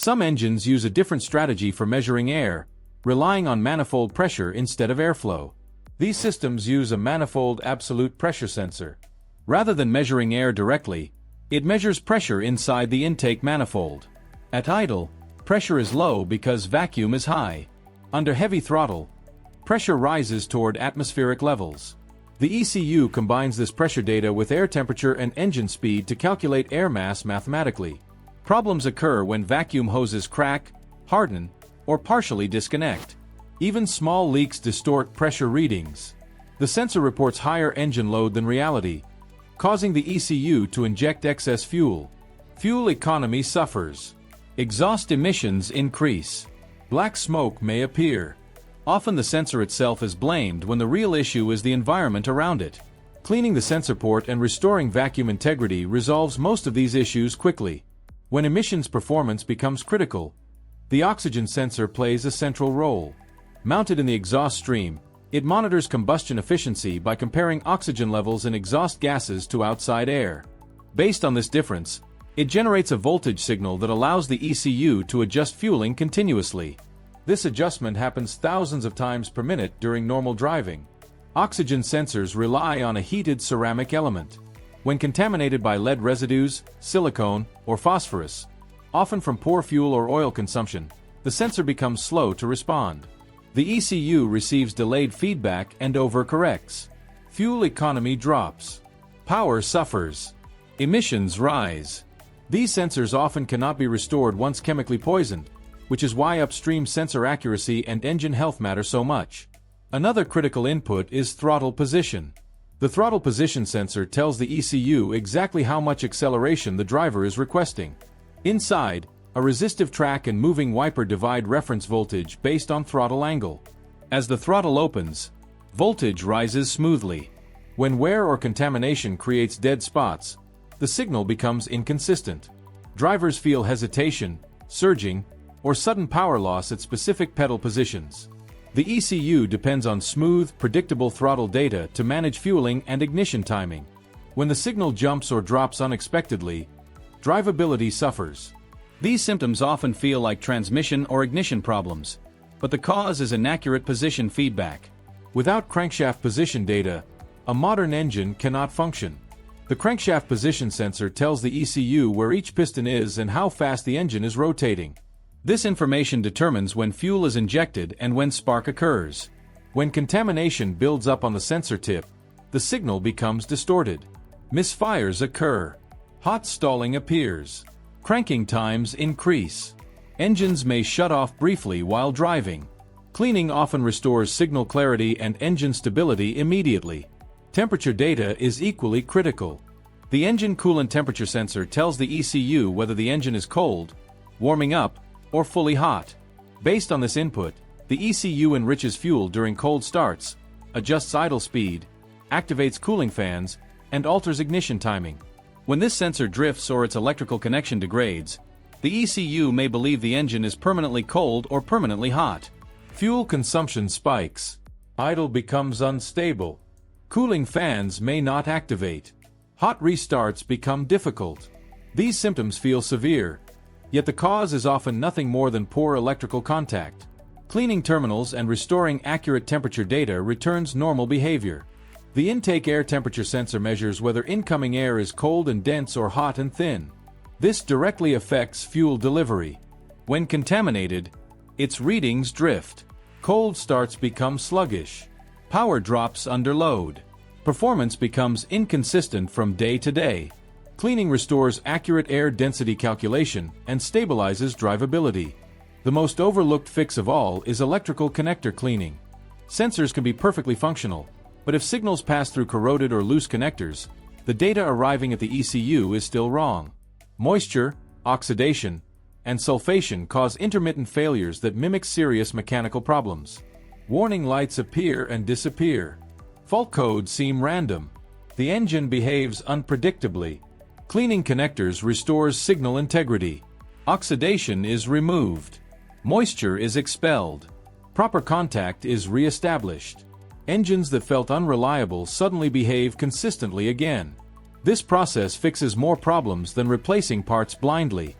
Some engines use a different strategy for measuring air, relying on manifold pressure instead of airflow. These systems use a manifold absolute pressure sensor. Rather than measuring air directly, it measures pressure inside the intake manifold. At idle, pressure is low because vacuum is high. Under heavy throttle, pressure rises toward atmospheric levels. The ECU combines this pressure data with air temperature and engine speed to calculate air mass mathematically. Problems occur when vacuum hoses crack, harden, or partially disconnect. Even small leaks distort pressure readings. The sensor reports higher engine load than reality, causing the ECU to inject excess fuel. Fuel economy suffers. Exhaust emissions increase. Black smoke may appear. Often the sensor itself is blamed when the real issue is the environment around it. Cleaning the sensor port and restoring vacuum integrity resolves most of these issues quickly. When emissions performance becomes critical, the oxygen sensor plays a central role. Mounted in the exhaust stream, it monitors combustion efficiency by comparing oxygen levels in exhaust gases to outside air. Based on this difference, it generates a voltage signal that allows the ECU to adjust fueling continuously. This adjustment happens thousands of times per minute during normal driving. Oxygen sensors rely on a heated ceramic element. When contaminated by lead residues, silicone, or phosphorus, often from poor fuel or oil consumption, the sensor becomes slow to respond. The ECU receives delayed feedback and overcorrects. Fuel economy drops. Power suffers. Emissions rise. These sensors often cannot be restored once chemically poisoned, which is why upstream sensor accuracy and engine health matter so much. Another critical input is throttle position. The throttle position sensor tells the ECU exactly how much acceleration the driver is requesting. Inside, a resistive track and moving wiper divide reference voltage based on throttle angle. As the throttle opens, voltage rises smoothly. When wear or contamination creates dead spots, the signal becomes inconsistent. Drivers feel hesitation, surging, or sudden power loss at specific pedal positions. The ECU depends on smooth, predictable throttle data to manage fueling and ignition timing. When the signal jumps or drops unexpectedly, drivability suffers. These symptoms often feel like transmission or ignition problems, but the cause is inaccurate position feedback. Without crankshaft position data, a modern engine cannot function. The crankshaft position sensor tells the ECU where each piston is and how fast the engine is rotating. This information determines when fuel is injected and when spark occurs. When contamination builds up on the sensor tip, the signal becomes distorted. Misfires occur. Hot stalling appears. Cranking times increase. Engines may shut off briefly while driving. Cleaning often restores signal clarity and engine stability immediately. Temperature data is equally critical. The engine coolant temperature sensor tells the ECU whether the engine is cold, warming up, or fully hot. Based on this input, the ECU enriches fuel during cold starts, adjusts idle speed, activates cooling fans, and alters ignition timing. When this sensor drifts or its electrical connection degrades, the ECU may believe the engine is permanently cold or permanently hot. Fuel consumption spikes. Idle becomes unstable. Cooling fans may not activate. Hot restarts become difficult. These symptoms feel severe, yet the cause is often nothing more than poor electrical contact. Cleaning terminals and restoring accurate temperature data returns normal behavior. The intake air temperature sensor measures whether incoming air is cold and dense or hot and thin. This directly affects fuel delivery. When contaminated, its readings drift. Cold starts become sluggish. Power drops under load. Performance becomes inconsistent from day to day. Cleaning restores accurate air density calculation and stabilizes drivability. The most overlooked fix of all is electrical connector cleaning. Sensors can be perfectly functional, but if signals pass through corroded or loose connectors, the data arriving at the ECU is still wrong. Moisture, oxidation, and sulfation cause intermittent failures that mimic serious mechanical problems. Warning lights appear and disappear. Fault codes seem random. The engine behaves unpredictably. Cleaning connectors restores signal integrity. Oxidation is removed. Moisture is expelled. Proper contact is re-established. Engines that felt unreliable suddenly behave consistently again. This process fixes more problems than replacing parts blindly.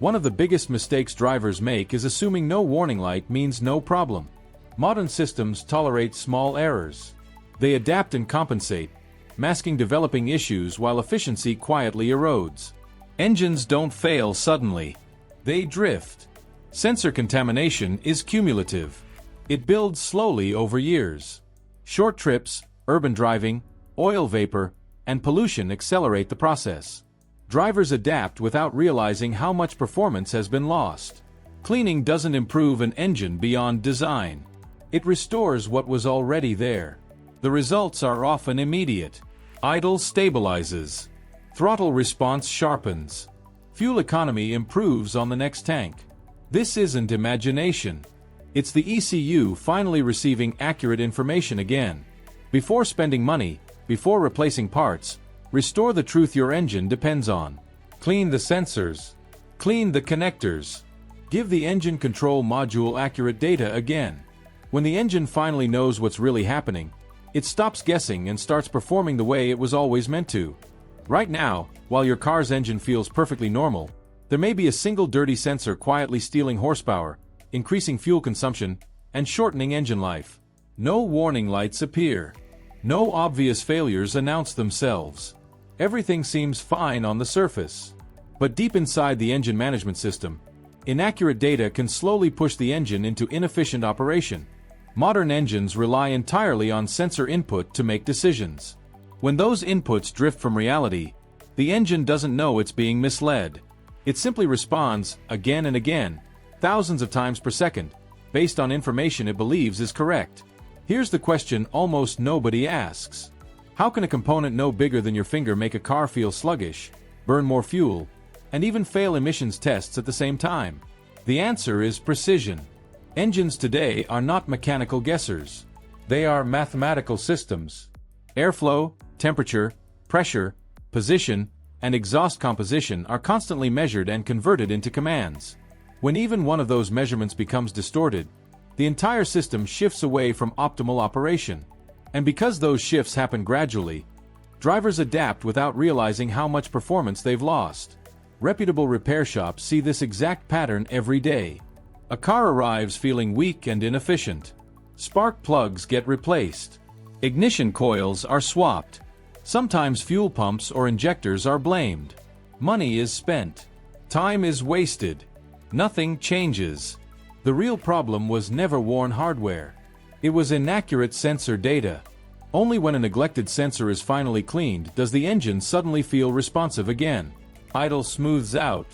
One of the biggest mistakes drivers make is assuming no warning light means no problem. Modern systems tolerate small errors. They adapt and compensate, masking developing issues while efficiency quietly erodes. Engines don't fail suddenly. They drift. Sensor contamination is cumulative. It builds slowly over years. Short trips, urban driving, oil vapor, and pollution accelerate the process. Drivers adapt without realizing how much performance has been lost. Cleaning doesn't improve an engine beyond design. It restores what was already there. The results are often immediate. Idle stabilizes. Throttle response sharpens. Fuel economy improves on the next tank. This isn't imagination. It's the ECU finally receiving accurate information again. Before spending money, before replacing parts, restore the truth your engine depends on. Clean the sensors. Clean the connectors. Give the engine control module accurate data again. When the engine finally knows what's really happening, it stops guessing and starts performing the way it was always meant to. Right now, while your car's engine feels perfectly normal, there may be a single dirty sensor quietly stealing horsepower, increasing fuel consumption, and shortening engine life. No warning lights appear. No obvious failures announce themselves. Everything seems fine on the surface. But deep inside the engine management system, inaccurate data can slowly push the engine into inefficient operation. Modern engines rely entirely on sensor input to make decisions. When those inputs drift from reality, the engine doesn't know it's being misled. It simply responds, again and again, thousands of times per second, based on information it believes is correct. Here's the question almost nobody asks. How can a component no bigger than your finger make a car feel sluggish, burn more fuel, and even fail emissions tests at the same time? The answer is precision. Engines today are not mechanical guessers. They are mathematical systems. Airflow, temperature, pressure, position, and exhaust composition are constantly measured and converted into commands. When even one of those measurements becomes distorted, the entire system shifts away from optimal operation. And because those shifts happen gradually, drivers adapt without realizing how much performance they've lost. Reputable repair shops see this exact pattern every day. A car arrives feeling weak and inefficient. Spark plugs get replaced. Ignition coils are swapped. Sometimes fuel pumps or injectors are blamed. Money is spent. Time is wasted. Nothing changes. The real problem was never worn hardware. It was inaccurate sensor data. Only when a neglected sensor is finally cleaned does the engine suddenly feel responsive again. Idle smooths out.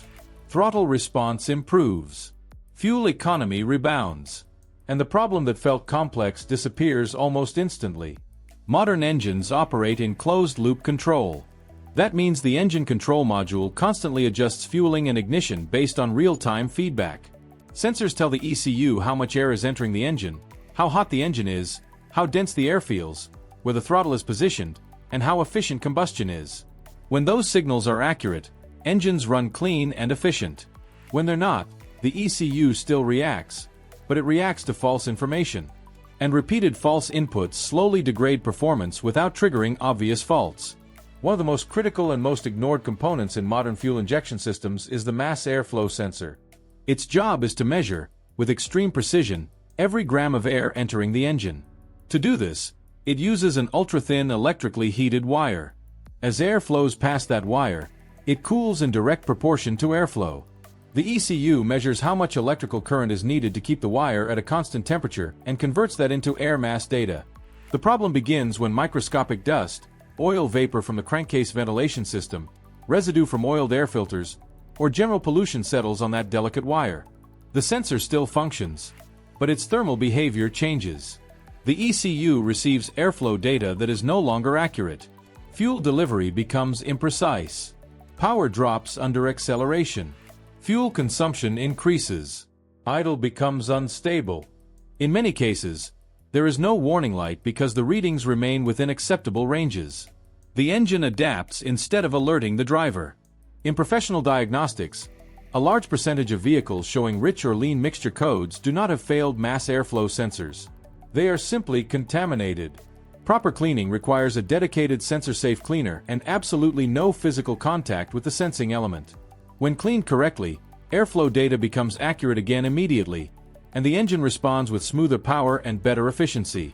Throttle response improves. Fuel economy rebounds. And the problem that felt complex disappears almost instantly. Modern engines operate in closed-loop control. That means the engine control module constantly adjusts fueling and ignition based on real-time feedback. Sensors tell the ECU how much air is entering the engine, how hot the engine is, how dense the air feels, where the throttle is positioned, and how efficient combustion is. When those signals are accurate, engines run clean and efficient. When they're not, the ECU still reacts, but it reacts to false information. And repeated false inputs slowly degrade performance without triggering obvious faults. One of the most critical and most ignored components in modern fuel injection systems is the mass airflow sensor. Its job is to measure, with extreme precision, every gram of air entering the engine. To do this, it uses an ultra-thin electrically heated wire. As air flows past that wire, it cools in direct proportion to airflow. The ECU measures how much electrical current is needed to keep the wire at a constant temperature and converts that into air mass data. The problem begins when microscopic dust, oil vapor from the crankcase ventilation system, residue from oiled air filters, or general pollution settles on that delicate wire. The sensor still functions, but its thermal behavior changes. The ECU receives airflow data that is no longer accurate. Fuel delivery becomes imprecise. Power drops under acceleration. Fuel consumption increases. Idle becomes unstable. In many cases, there is no warning light because the readings remain within acceptable ranges. The engine adapts instead of alerting the driver. In professional diagnostics, a large percentage of vehicles showing rich or lean mixture codes do not have failed mass airflow sensors. They are simply contaminated. Proper cleaning requires a dedicated sensor-safe cleaner and absolutely no physical contact with the sensing element. When cleaned correctly, airflow data becomes accurate again immediately, and the engine responds with smoother power and better efficiency.